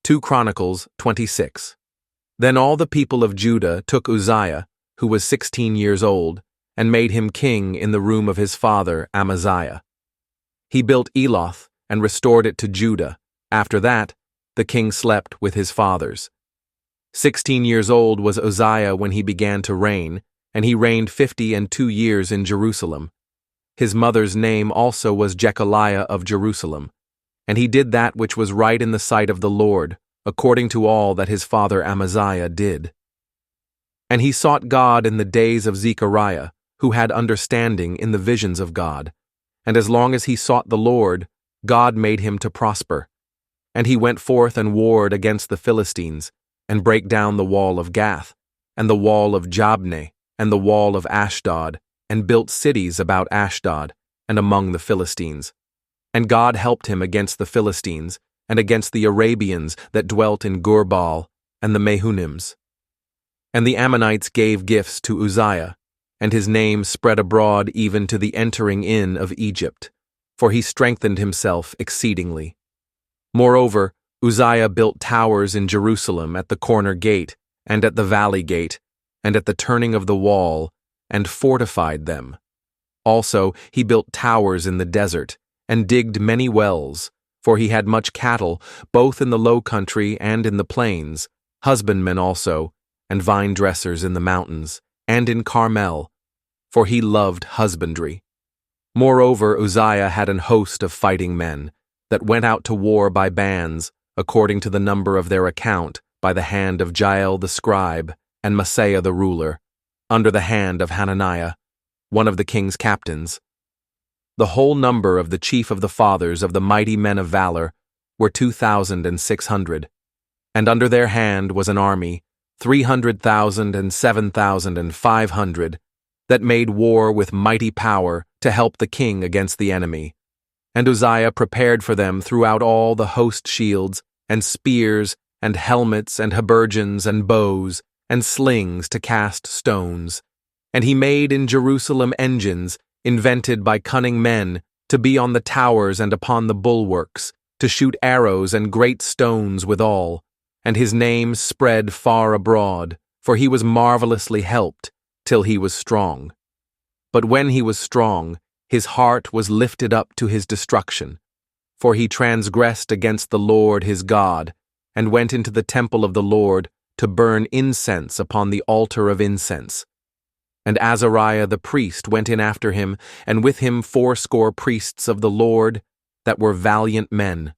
2 Chronicles 26. Then all the people of Judah took Uzziah, who was 16 years old, and made him king in the room of his father Amaziah. He built Eloth and restored it to Judah. After that, the king slept with his fathers. 16 years old was Uzziah when he began to reign, and he reigned 52 years in Jerusalem. His mother's name also was Jechaliah of Jerusalem. And he did that which was right in the sight of the Lord, according to all that his father Amaziah did. And he sought God in the days of Zechariah, who had understanding in the visions of God. And as long as he sought the Lord, God made him to prosper. And he went forth and warred against the Philistines, and brake down the wall of Gath, and the wall of Jabneh, and the wall of Ashdod, and built cities about Ashdod, and among the Philistines. And God helped him against the Philistines, and against the Arabians that dwelt in Gurbaal, and the Mehunims. And the Ammonites gave gifts to Uzziah, and his name spread abroad even to the entering in of Egypt, for he strengthened himself exceedingly. Moreover, Uzziah built towers in Jerusalem at the corner gate, and at the valley gate, and at the turning of the wall, and fortified them. Also he built towers in the desert, and digged many wells, for he had much cattle, both in the low country and in the plains, husbandmen also, and vine dressers in the mountains, and in Carmel, for he loved husbandry. Moreover, Uzziah had an host of fighting men, that went out to war by bands, according to the number of their account, by the hand of Jael the scribe, and Maaseiah the ruler, under the hand of Hananiah, one of the king's captains. The whole number of the chief of the fathers of the mighty men of valor were 2,600, and under their hand was an army, 300,000 and 7,500, that made war with mighty power to help the king against the enemy. And Uzziah prepared for them throughout all the host shields, and spears, and helmets, and habergeons, and bows, and slings to cast stones. And he made in Jerusalem engines, invented by cunning men, to be on the towers and upon the bulwarks, to shoot arrows and great stones withal. And his name spread far abroad, for he was marvelously helped, till he was strong. But when he was strong, his heart was lifted up to his destruction, for he transgressed against the Lord his God, and went into the temple of the Lord to burn incense upon the altar of incense. And Azariah the priest went in after him, and with him 80 priests of the Lord, that were valiant men.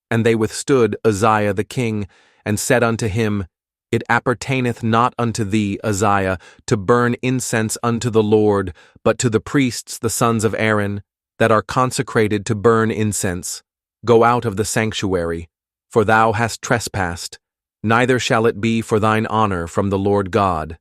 And they withstood Uzziah the king, and said unto him, It appertaineth not unto thee, Uzziah, to burn incense unto the Lord, but to the priests the sons of Aaron, that are consecrated to burn incense. Go out of the sanctuary, for thou hast trespassed, neither shall it be for thine honor from the Lord God.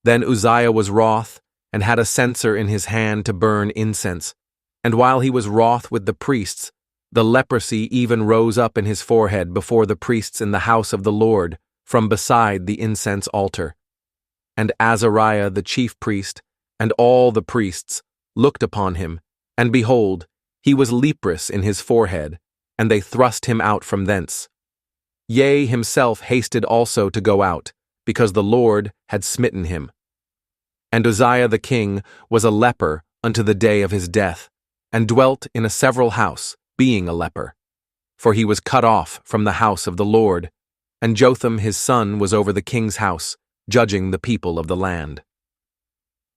Then Uzziah was wroth, and had a censer in his hand to burn incense. And while he was wroth with the priests, the leprosy even rose up in his forehead before the priests in the house of the Lord, from beside the incense altar. And Azariah the chief priest, and all the priests, looked upon him, and behold, he was leprous in his forehead, and they thrust him out from thence. Yea, himself hasted also to go out, because the Lord had smitten him. And Uzziah the king was a leper unto the day of his death, and dwelt in a several house, being a leper. For he was cut off from the house of the Lord, and Jotham his son was over the king's house, judging the people of the land.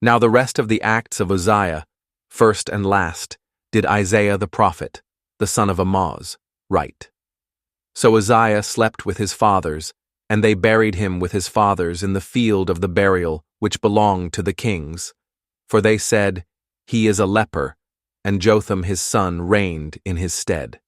Now the rest of the acts of Uzziah, first and last, did Isaiah the prophet, the son of Amoz, write. So Uzziah slept with his fathers, and they buried him with his fathers in the field of the burial which belonged to the kings. For they said, He is a leper, and Jotham his son reigned in his stead.